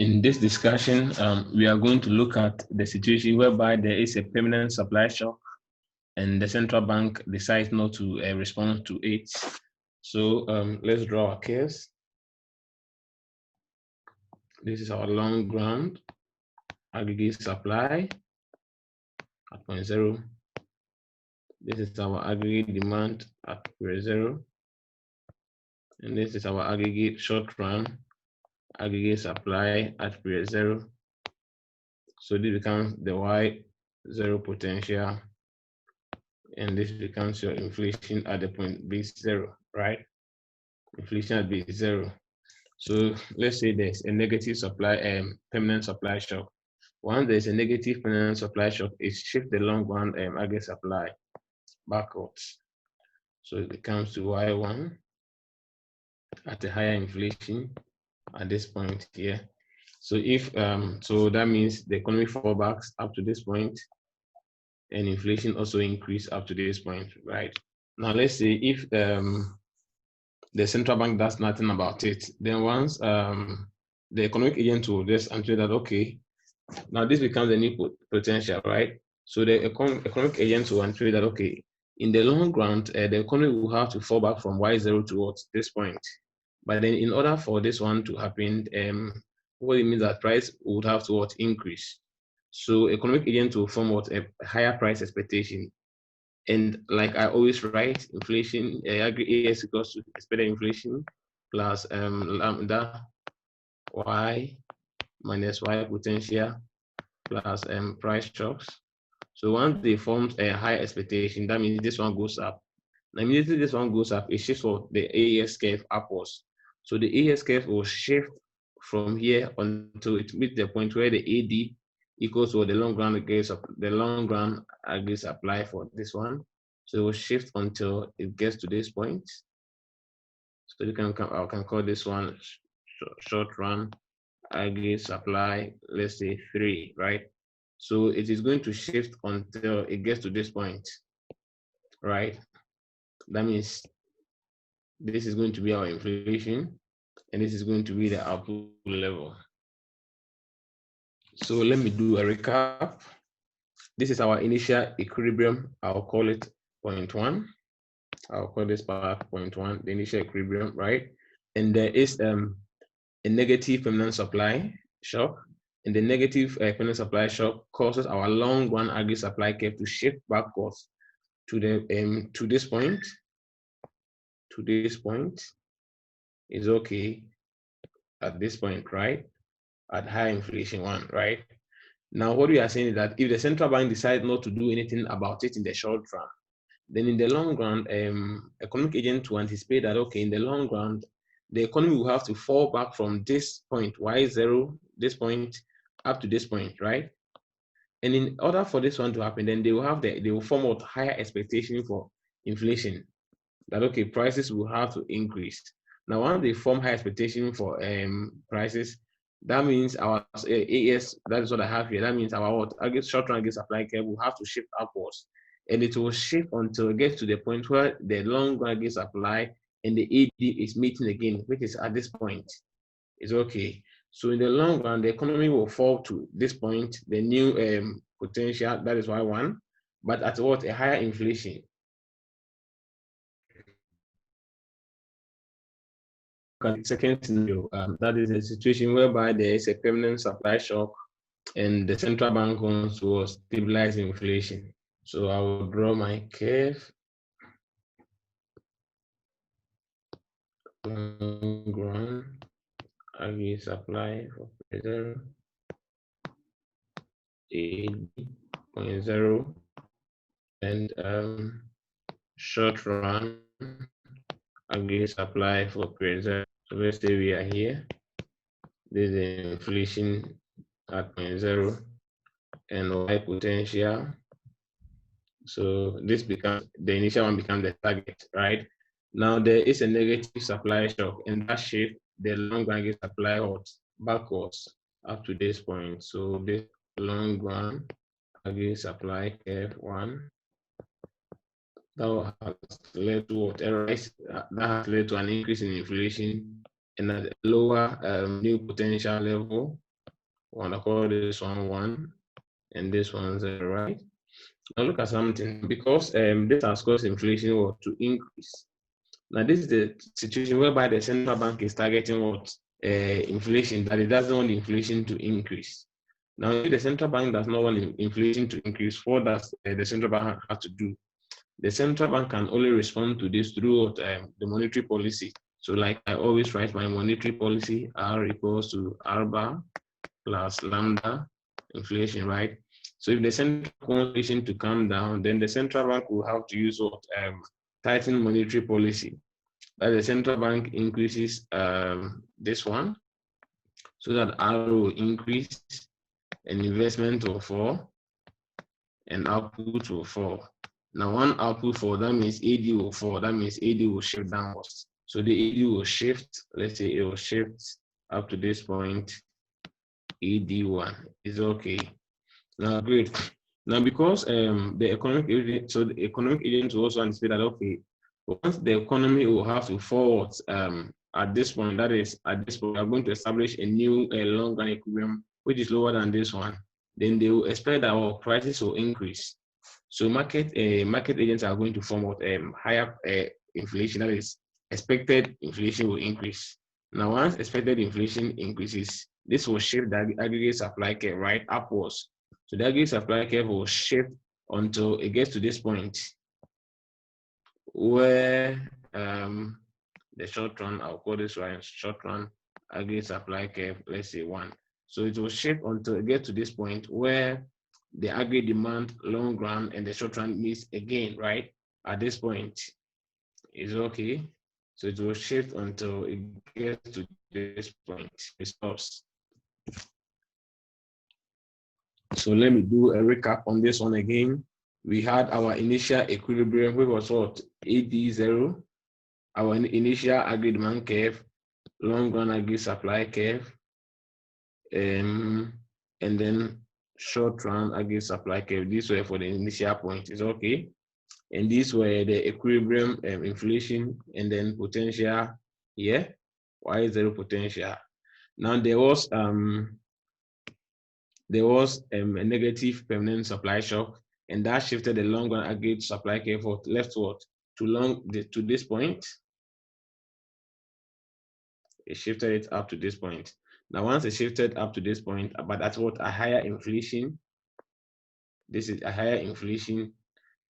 In this discussion, we are going to look at the situation whereby there is a permanent supply shock and the central bank decides not to respond to it. So let's draw a case. This is our long ground aggregate supply at 0.0. This is our aggregate demand at period 0. And this is our aggregate short run aggregate supply at period 0. So this becomes the Y0 potential, and this becomes your inflation at the point B0, right? Inflation at B0. So let's say there's a negative supply, permanent supply shock. Once there's a negative permanent supply shock, it shifts the long run aggregate supply backwards. So it becomes to Y1 at a higher inflation at this point here. So if so that means the economy fallbacks up to this point, and inflation also increase up to this point, right? Now let's say if the central bank does nothing about it, then once the economic agent will just enter that, okay, now this becomes a new potential, right? So the economic agent will enter that, okay, in the long run, the economy will have to fall back from Y0 towards this point. But then in order for this one to happen, what it means that price would have to increase. So economic agent will form a higher price expectation. And like I always write, inflation, aggregate AS equals to expected inflation plus lambda Y minus Y potential plus price shocks. So once they form a high expectation, that means this one goes up. Now immediately this one goes up, it shifts for the AES curve upwards. So the AES curve will shift from here until it meets the point where the AD equals to the long run aggregate supply for this one. So it will shift until it gets to this point. So I can call this one short run aggregate supply, let's say 3, right? So it is going to shift until it gets to this point, right? That means this is going to be our inflation, and this is going to be the output level. So let me do a recap. This is our initial equilibrium. I'll call it 0.1. I'll call this part 0.1, the initial equilibrium, right? And there is a negative permanent supply shock, and the negative permanent supply shock causes our long run aggregate supply curve to shift backwards to the to this point. To this point is okay at this point, right? At high inflation 1, right? Now what we are saying is that if the central bank decides not to do anything about it in the short run, then in the long run, economic agents will anticipate that, okay, in the long run, the economy will have to fall back from this point, Y0, this point, up to this point, right? And in order for this one to happen, then they will form a higher expectation for inflation. That, okay, prices will have to increase. Now, once they form high expectation for prices, that means our AS, that is what I have here. That means our short-run aggregate supply curve will have to shift upwards, and it will shift until it gets to the point where the long-run aggregate supply and the AD is meeting again, which is at this point. Is okay. So in the long run, the economy will fall to this point, the new potential, that is Y1, but at what? A higher inflation. Second scenario, that is a situation whereby there is a permanent supply shock and the central bank wants to stabilize inflation. So I will draw my curve. Long run aggregate supply for 0.0 and short run aggregate supply for period. So let's say we are here. This is inflation at 0.0 and Y potential. So this becomes the initial one becomes the target, right? Now there is a negative supply shock, and that shift the long run aggregate supply backwards up to this point. So this long run aggregate supply curve 1. That has led to what? That has led to an increase in inflation and a lower new potential level We want to call this one 1 and this one 0, right? Now look at something, because this has caused inflation to increase. Now this is the situation whereby the central bank is targeting inflation, that it doesn't want inflation to increase. Now if the central bank does not want inflation to increase, what does the central bank have to do? The central bank can only respond to this through the monetary policy. So like I always write my monetary policy, R equals to R bar plus lambda inflation, right? So if the central inflation to come down, then the central bank will have to use tighten monetary policy. That the central bank increases this one, so that R will increase and investment will fall and output will fall. Now, one output fall, that means AD will fall. That means AD will shift downwards. So the AD will shift. Let's say it will shift up to this point. AD1 is okay. Now, great. Now, because the economic agent, so the economic agent will also anticipate that okay, once the economy will have to forward at this point, that is at this point, we are going to establish a new long-run equilibrium which is lower than this one. Then they will expect that our prices will increase. So market agents are going to form higher inflation. That is, expected inflation will increase. Now, once expected inflation increases, this will shift the aggregate supply curve right upwards. So the aggregate supply curve will shift until it gets to this point where the short run, I'll call this one short run aggregate supply curve, let's say 1. So it will shift until it gets to this point where the aggregate demand, long run, and the short run meets again, right? At this point, is okay. So it will shift until it gets to this point. It stops. So let me do a recap on this one again. We had our initial equilibrium, which was what? AD0, our initial aggregate demand curve, long run aggregate supply curve, and then short run aggregate supply curve. These were for the initial point, is okay. And these were the equilibrium inflation and then potential here, Y0 potential. Now there was a negative permanent supply shock, and that shifted the long run aggregate supply curve leftward to this point. It shifted it up to this point. Now, once it shifted up to this point, but that's what a higher inflation. This is a higher inflation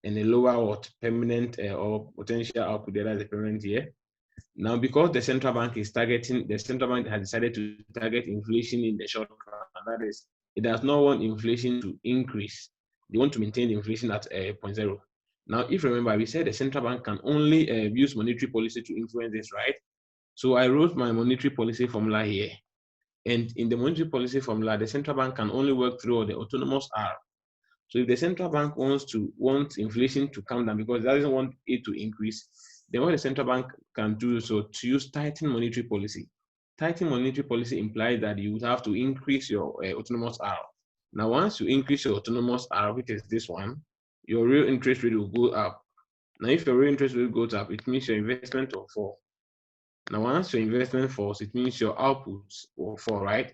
and a lower permanent or potential output. That is the permanent here. Now, because the central bank has decided to target inflation in the short run. That is, it does not want inflation to increase. They want to maintain the inflation at 0.0. Now, if you remember, we said the central bank can only use monetary policy to influence this, right? So I wrote my monetary policy formula here. And in the monetary policy formula, the central bank can only work through the autonomous R. So if the central bank wants inflation to come down because it doesn't want it to increase, then what the central bank can do so to use tighten monetary policy. Tighten monetary policy implies that you would have to increase your autonomous R. Now, once you increase your autonomous R, which is this one, your real interest rate will go up. Now, if your real interest rate goes up, it means your investment will fall. Now, once your investment falls, it means your output will fall, right?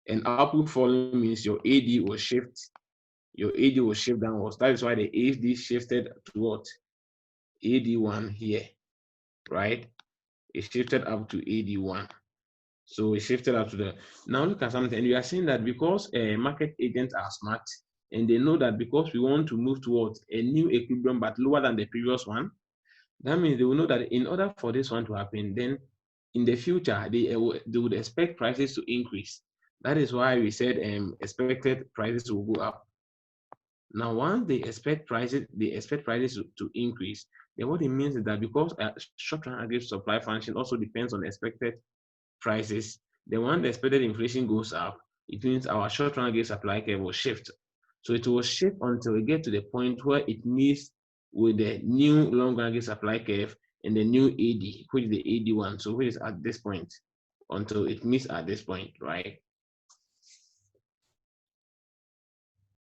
And output falling means your AD will shift. Your AD will shift downwards. That is why the AD shifted to what? AD1 here, right? It shifted up to AD1. So it shifted up to the. Now look at something. And you are saying that because market agents are smart and they know that because we want to move towards a new equilibrium but lower than the previous one, that means they will know that in order for this one to happen, then in the future, they would expect prices to increase. That is why we said expected prices will go up. Now, once they expect prices to increase, then what it means is that because short-term aggregate supply function also depends on expected prices, then when the expected inflation goes up, it means our short-term aggregate supply curve will shift. So it will shift until we get to the point where it meets with the new long-run aggregate supply curve and the new AD, which is the AD1, so which is at this point, until it meets at this point, right?